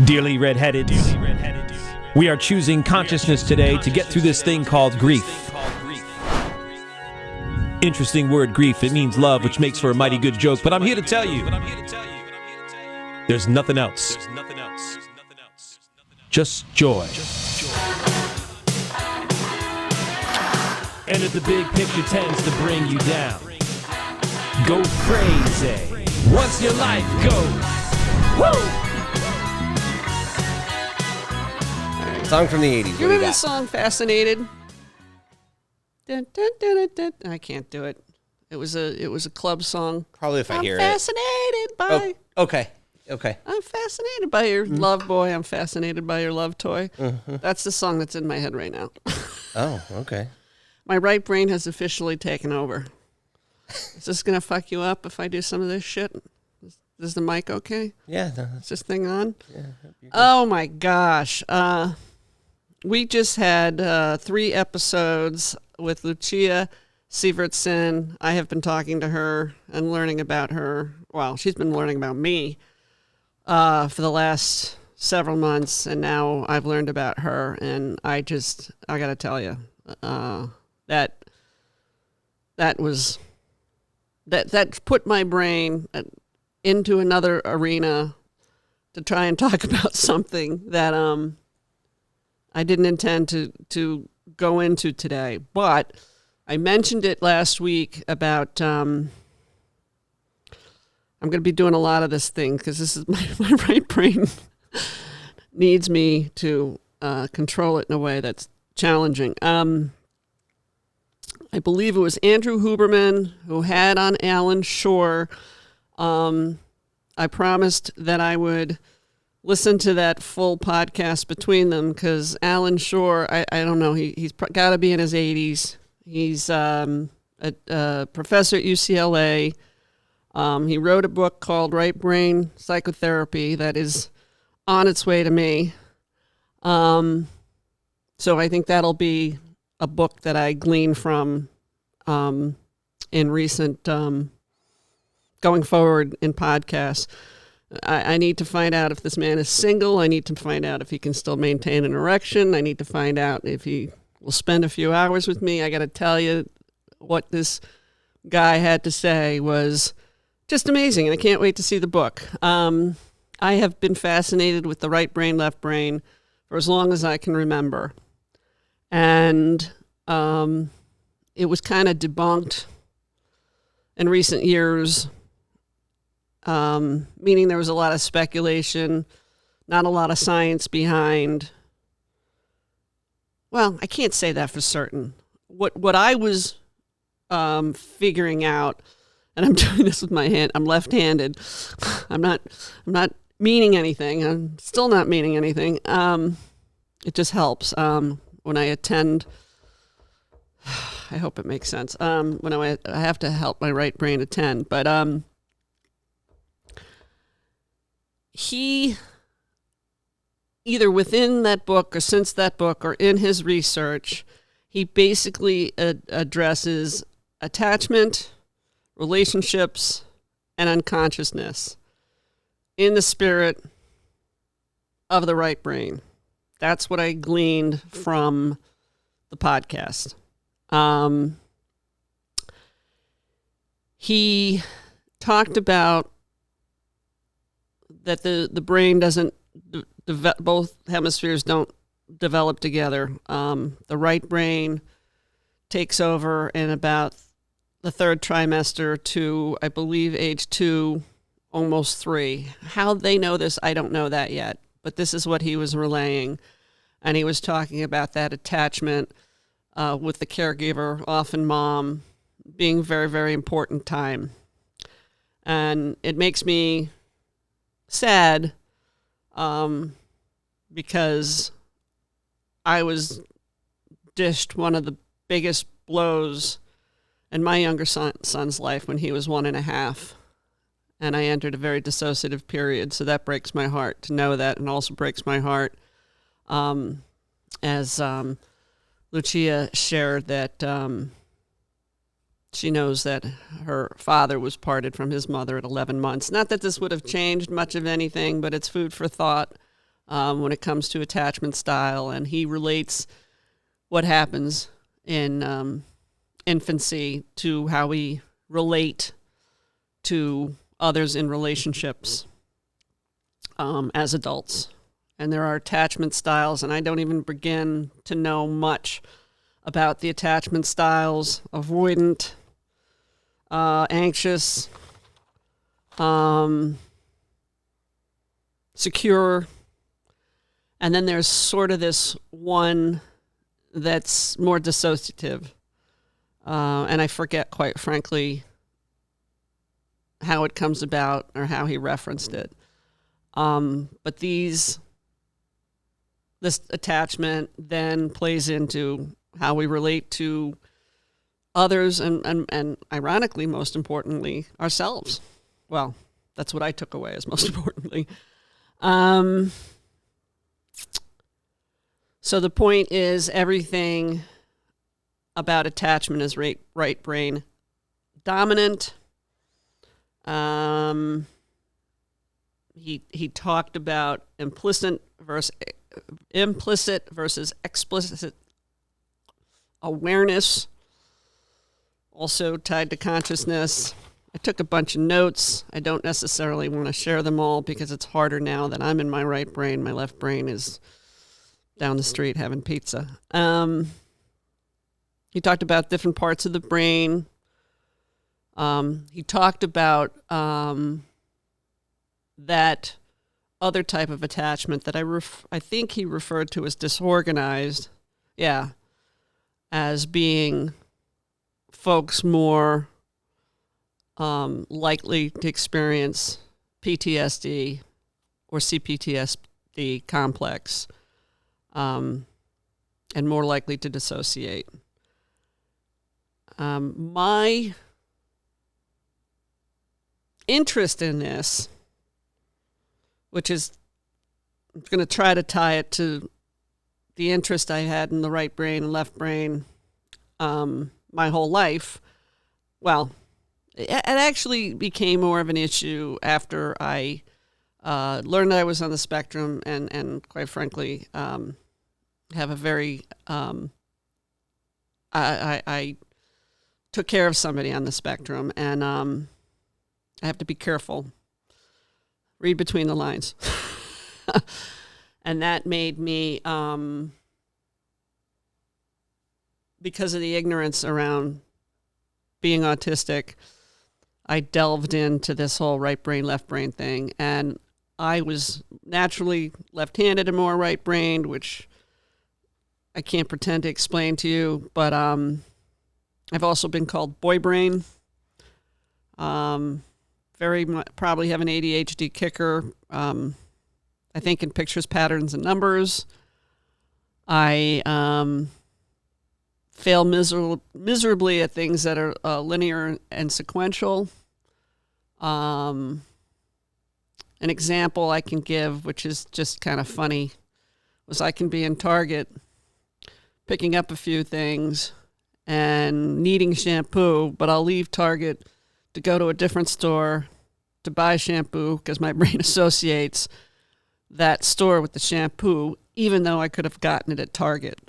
Dearly redheaded, we are choosing consciousness today to get through this thing called grief. Interesting word, grief. It means love, which makes for a mighty good joke. But I'm here to tell you, there's nothing else. Just joy. And if the big picture tends to bring you down, go crazy once your life goes. Woo! Song from the 80s. You remember the song Fascinated? Dun, dun, dun, dun, dun. I can't do it. It was a club song. Probably if I hear it. I'm fascinated by... Oh, okay. I'm fascinated by your love boy. I'm fascinated by your love toy. That's the song that's in my head right now. Oh, okay. My right brain has officially taken over. Is this going to fuck you up if I do some of this shit? Is the mic okay? Yeah. No, is this thing on? Yeah. Oh, my gosh. We just had 3 episodes with Lucia Sievertson. I have been talking to her and learning about her. Well, she's been learning about me for the last several months, and now I've learned about her. And I got to tell you, that put my brain into another arena to try and talk about something that I didn't intend to go into today. But I mentioned it last week about I'm going to be doing a lot of this thing because this is my right brain needs me to control it in a way that's challenging. I believe it was Andrew Huberman who had on Allan Schore. I promised that I would listen to that full podcast between them because Allan Schore, I don't know, he's got to be in his 80s. He's a professor at UCLA. He wrote a book called Right Brain Psychotherapy that is on its way to me. So I think that'll be a book that I glean from in recent, going forward in podcasts. I need to find out if this man is single. I need to find out if he can still maintain an erection. I need to find out if he will spend a few hours with me. I got to tell you, what this guy had to say was just amazing, and I can't wait to see the book. I have been fascinated with the right brain, left brain for as long as I can remember. And it was kind of debunked in recent years, meaning there was a lot of speculation, not a lot of science behind. Well, I can't say that for certain. What I was figuring out, and I'm doing this with my hand, I'm left-handed. I'm not meaning anything. I'm still not meaning anything. It just helps when I attend. I hope it makes sense. When I have to help my right brain attend, but he, either within that book or since that book or in his research, he basically addresses attachment, relationships, and unconsciousness in the spirit of the right brain. That's what I gleaned from the podcast. He talked about that the brain doesn't, both hemispheres don't develop together. The right brain takes over in about the 3rd trimester to, I believe, age 2, almost 3. How they know this, I don't know that yet, but this is what he was relaying. And he was talking about that attachment with the caregiver, often mom, being very, very important time. And it makes me sad because I was dished one of the biggest blows in my younger son's life when he was 1.5. And I entered a very dissociative period. So that breaks my heart to know that, and also breaks my heart as Lucia shared that she knows that her father was parted from his mother at 11 months. Not that this would have changed much of anything, but it's food for thought when it comes to attachment style, and he relates what happens in infancy to how we relate to others in relationships as adults. And there are attachment styles, and I don't even begin to know much about the attachment styles: avoidant, anxious, secure, and then there's sort of this one that's more dissociative, and I forget, quite frankly, how it comes about or how he referenced it. But this attachment then plays into how we relate to others and ironically, most importantly, ourselves. Well, that's what I took away as most importantly. So the point is, everything about attachment is right brain dominant. He talked about implicit versus explicit awareness, also tied to consciousness. I took a bunch of notes. I don't necessarily want to share them all because it's harder now that I'm in my right brain. My left brain is down the street having pizza. He talked about different parts of the brain. He talked about that other type of attachment that I think he referred to as disorganized. Yeah. As being folks more likely to experience PTSD or CPTSD complex, and more likely to dissociate. My interest in this, which is, I'm going to try to tie it to the interest I had in the right brain and left brain my whole life. Well, it actually became more of an issue after I learned that I was on the spectrum, and quite frankly, have a very, I took care of somebody on the spectrum, and I have to be careful. Read between the lines. And that made me, because of the ignorance around being autistic, I delved into this whole right brain, left brain thing. And I was naturally left-handed and more right-brained, which I can't pretend to explain to you. But I've also been called boy brain. Very much, probably have an ADHD kicker. I think in pictures, patterns, and numbers. I fail miserably at things that are linear and sequential. An example I can give, which is just kind of funny, was I can be in Target picking up a few things and needing shampoo, but I'll leave Target to go to a different store to buy shampoo because my brain associates that store with the shampoo, even though I could have gotten it at Target.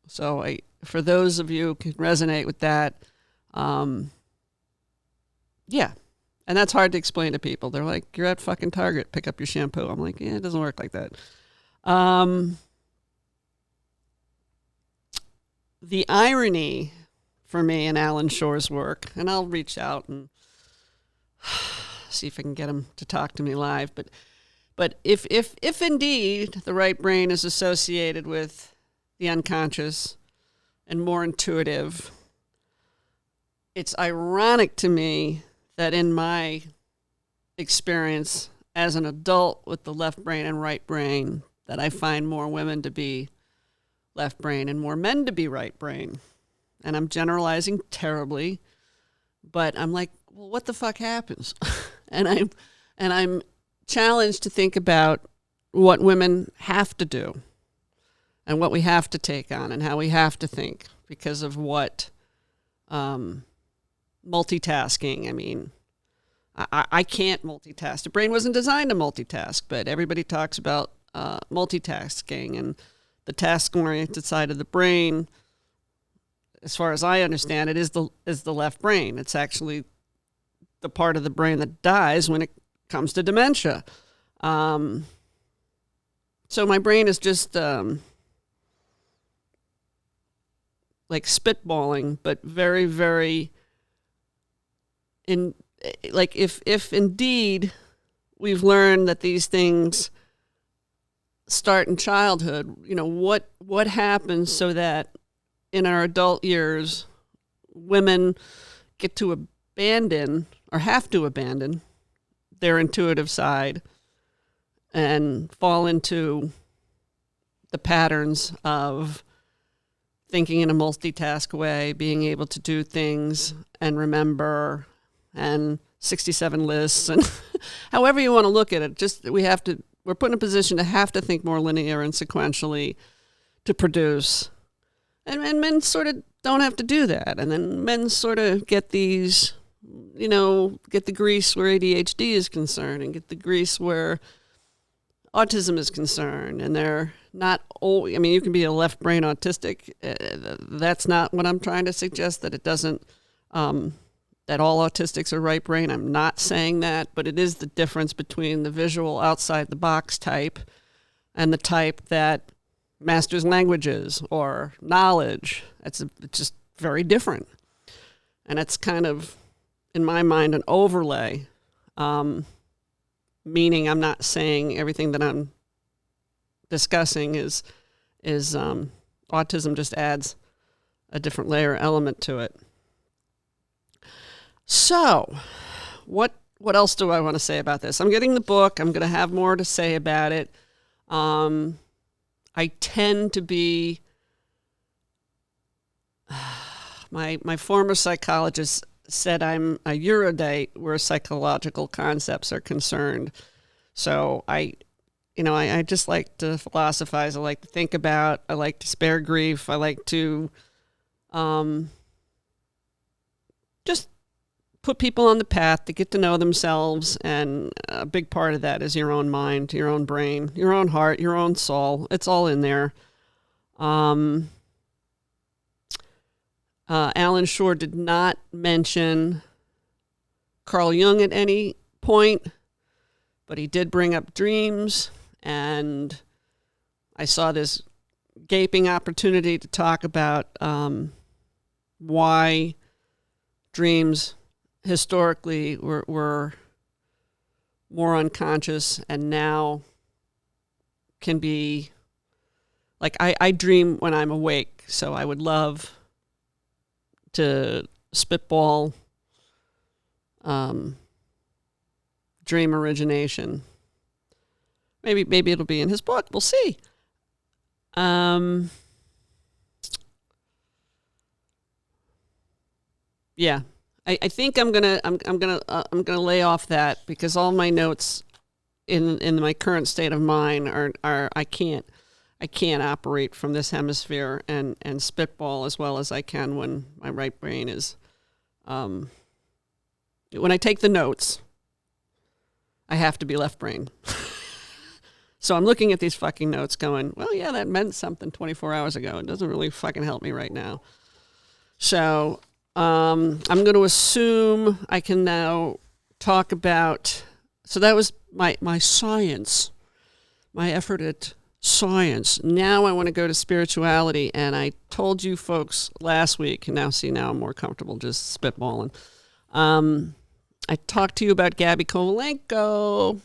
So for those of you who can resonate with that, yeah. And that's hard to explain to people. They're like, you're at fucking Target, pick up your shampoo. I'm like, yeah, it doesn't work like that. The irony for me in Allan Schore's work, and I'll reach out and see if I can get him to talk to me live, but if indeed the right brain is associated with the unconscious and more intuitive, it's ironic to me that in my experience as an adult with the left brain and right brain, that I find more women to be left brain and more men to be right brain. And I'm generalizing terribly, but I'm like, well, what the fuck happens? and I'm challenged to think about what women have to do and what we have to take on and how we have to think because of what multitasking. I mean, I can't multitask. The brain wasn't designed to multitask, but everybody talks about multitasking, and the task-oriented side of the brain, as far as I understand it, is the left brain. It's actually the part of the brain that dies when it comes to dementia. So my brain is just like spitballing, but very, very if indeed we've learned that these things start in childhood, what happens so that in our adult years, women get to abandon or have to abandon their intuitive side and fall into the patterns of thinking in a multitask way, being able to do things and remember, and 67 lists, and however you want to look at it. We're put in a position to have to think more linear and sequentially to produce. And men sort of don't have to do that. And then men sort of get these, get the grease where ADHD is concerned and get the grease where autism is concerned. And they're not you can be a left brain autistic. That's not what I'm trying to suggest, that it doesn't, that all autistics are right brain. I'm not saying that, but it is the difference between the visual outside the box type and the type that masters languages or knowledge. It's just very different. And it's kind of, in my mind, an overlay, meaning I'm not saying everything that I'm discussing is autism just adds a different layer element to it. So, what else do I want to say about this? I'm getting the book. I'm going to have more to say about it. I tend to be, my former psychologist said I'm a Eurodate where psychological concepts are concerned. So I just like to philosophize. I like to think about. I like to spare grief. I like to just put people on the path to get to know themselves, and a big part of that is your own mind, your own brain, your own heart, your own soul. It's all in there. Allan Schore did not mention Carl Jung at any point, but he did bring up dreams, and I saw this gaping opportunity to talk about why dreams historically were more unconscious and now can be, like, I dream when I'm awake, so I would love to spitball dream origination. Maybe it'll be in his book. We'll see. Yeah. I think I'm gonna lay off that, because all my notes in my current state of mind are I can't operate from this hemisphere and spitball as well as I can when my right brain is when I take the notes, I have to be left brain. So I'm looking at these fucking notes going, well, yeah, that meant something 24 hours ago. It doesn't really fucking help me right now. So I'm going to assume I can now talk about, so that was my science, my effort at science. Now I want to go to spirituality, and I told you folks last week, and now I'm more comfortable just spitballing. I talked to you about Gabi Kovanlenko.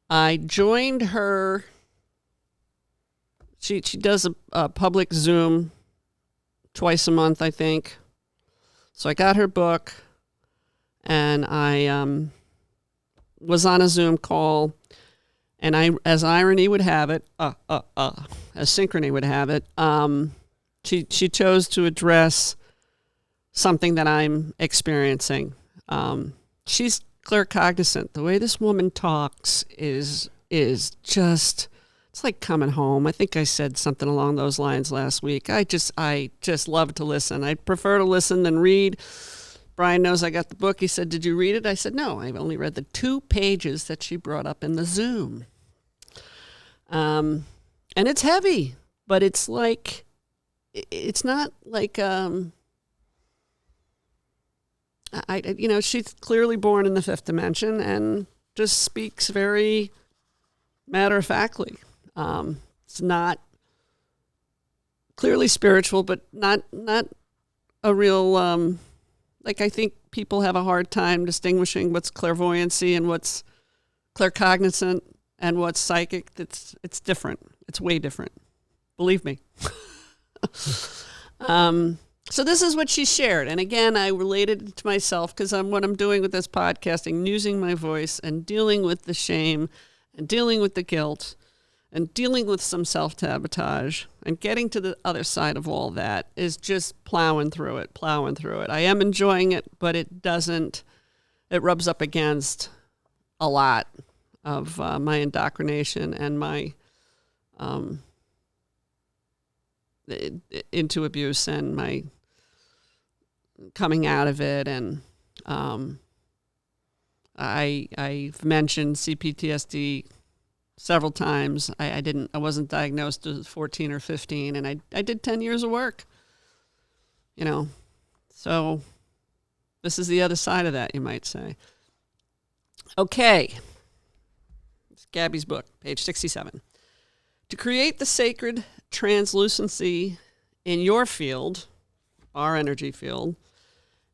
I joined her. She does a public Zoom twice a month, I think. So I got her book, and I was on a Zoom call, and as irony would have it, as synchrony would have it, she chose to address something that I'm experiencing. She's claircognizant. The way this woman talks is just, it's like coming home. I think I said something along those lines last week. I just love to listen. I prefer to listen than read. Brian knows I got the book. He said, "Did you read it?" I said, "No, I've only read the 2 pages that she brought up in the Zoom." And it's heavy, but it's like, it's not like, she's clearly born in the fifth dimension and just speaks very matter-of-factly. It's not clearly spiritual, but not a real, I think people have a hard time distinguishing what's clairvoyancy and what's claircognizant and what's psychic. It's different. It's way different. Believe me. So this is what she shared. And again, I related it to myself because what I'm doing with this podcasting, using my voice and dealing with the shame and dealing with the guilt and dealing with some self-sabotage and getting to the other side of all that is just plowing through it. I am enjoying it, but it rubs up against a lot of my indoctrination and my into abuse and my coming out of it. And I've mentioned CPTSD several times. I wasn't diagnosed as 14 or 15, and I did 10 years of work, so this is the other side of that, you might say. Okay. It's Gabi's book, page 67. To create the sacred translucency in your field, our energy field,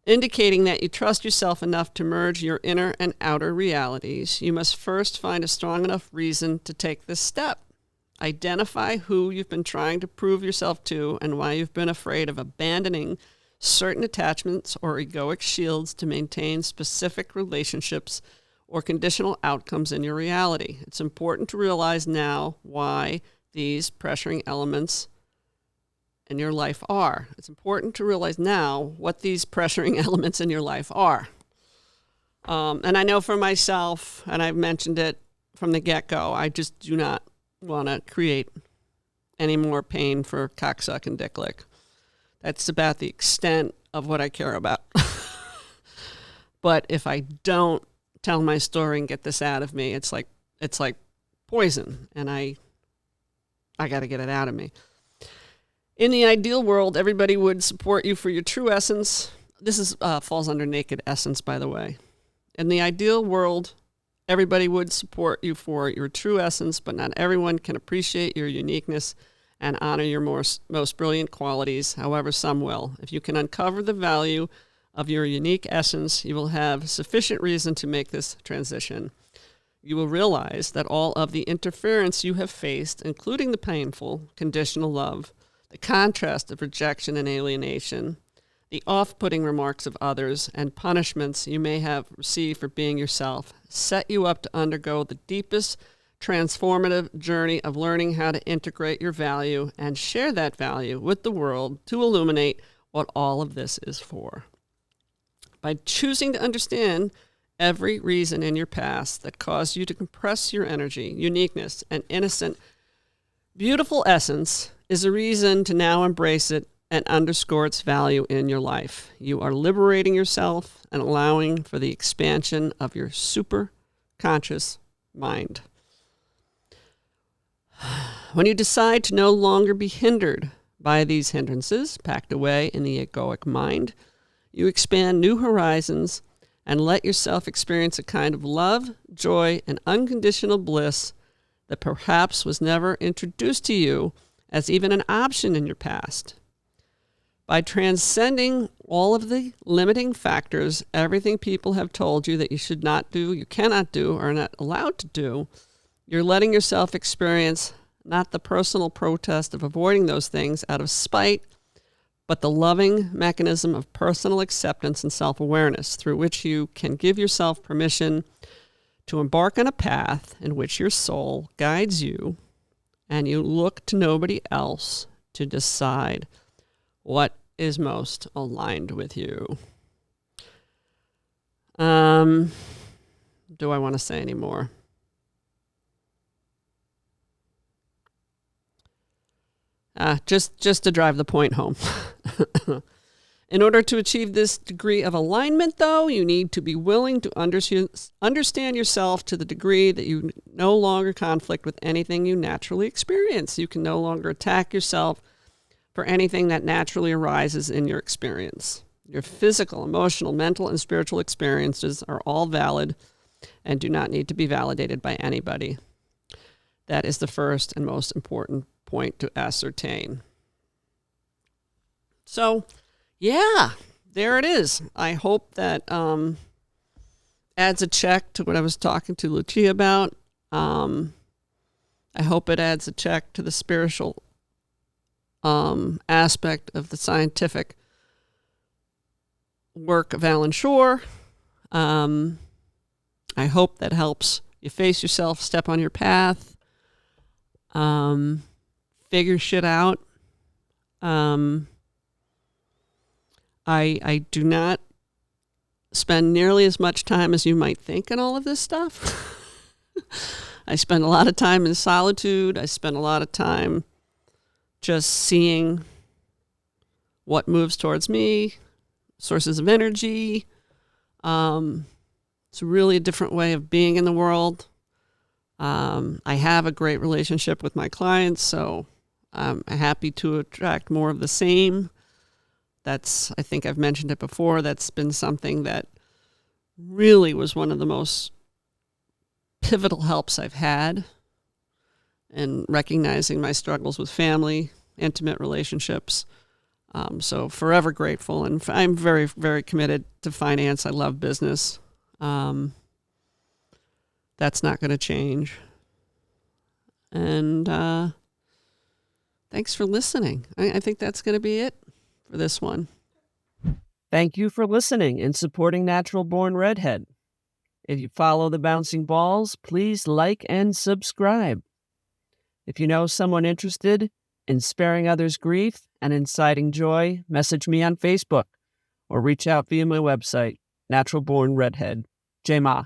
indicating that you trust yourself enough to merge your inner and outer realities, you must first find a strong enough reason to take this step. Identify who you've been trying to prove yourself to and why you've been afraid of abandoning certain attachments or egoic shields to maintain specific relationships or conditional outcomes in your reality. It's important to realize now why these pressuring elements in your life are. It's important to realize now what these pressuring elements in your life are. And I know for myself, and I've mentioned it from the get-go, I just do not want to create any more pain for cocksuck and dick lick. That's about the extent of what I care about. But if I don't tell my story and get this out of me, it's like poison, and I got to get it out of me. In the ideal world, everybody would support you for your true essence. This falls under naked essence, by the way. In the ideal world, everybody would support you for your true essence, but not everyone can appreciate your uniqueness and honor your most brilliant qualities. However, some will. If you can uncover the value of your unique essence, you will have sufficient reason to make this transition. You will realize that all of the interference you have faced, including the painful, conditional love, the contrast of rejection and alienation, the off-putting remarks of others, and punishments you may have received for being yourself, set you up to undergo the deepest transformative journey of learning how to integrate your value and share that value with the world to illuminate what all of this is for. By choosing to understand every reason in your past that caused you to compress your energy, uniqueness, and innocent, beautiful essence is a reason to now embrace it and underscore its value in your life. You are liberating yourself and allowing for the expansion of your super conscious mind. When you decide to no longer be hindered by these hindrances packed away in the egoic mind, you expand new horizons and let yourself experience a kind of love, joy, and unconditional bliss that perhaps was never introduced to you as even an option in your past. By transcending all of the limiting factors, everything people have told you that you should not do, you cannot do, or are not allowed to do, you're letting yourself experience not the personal protest of avoiding those things out of spite, but the loving mechanism of personal acceptance and self-awareness through which you can give yourself permission to embark on a path in which your soul guides you and you look to nobody else to decide what is most aligned with you. Do I want to say any more? Just to drive the point home. In order to achieve this degree of alignment, though, you need to be willing to understand yourself to the degree that you no longer conflict with anything you naturally experience. You can no longer attack yourself for anything that naturally arises in your experience. Your physical, emotional, mental, and spiritual experiences are all valid and do not need to be validated by anybody. That is the first and most important point to ascertain. So, yeah, there it is. I hope that adds a check to what I was talking to Lucia about. I hope it adds a check to the spiritual aspect of the scientific work of Allan Schore. I hope that helps you face yourself, step on your path, figure shit out. I do not spend nearly as much time as you might think in all of this stuff. I spend a lot of time in solitude. I spend a lot of time just seeing what moves towards me, sources of energy. It's really a different way of being in the world. I have a great relationship with my clients, so I'm happy to attract more of the same. I think I've mentioned it before, that's been something that really was one of the most pivotal helps I've had in recognizing my struggles with family, intimate relationships. So forever grateful, and I'm very, very committed to finance. I love business. That's not going to change. And thanks for listening. I think that's going to be it for this one. Thank you for listening and supporting Natural Born Redhead. If you follow the bouncing balls, please like and subscribe. If you know someone interested in sparing others grief and inciting joy, message me on Facebook or reach out via my website, Natural Born Redhead. J-Ma.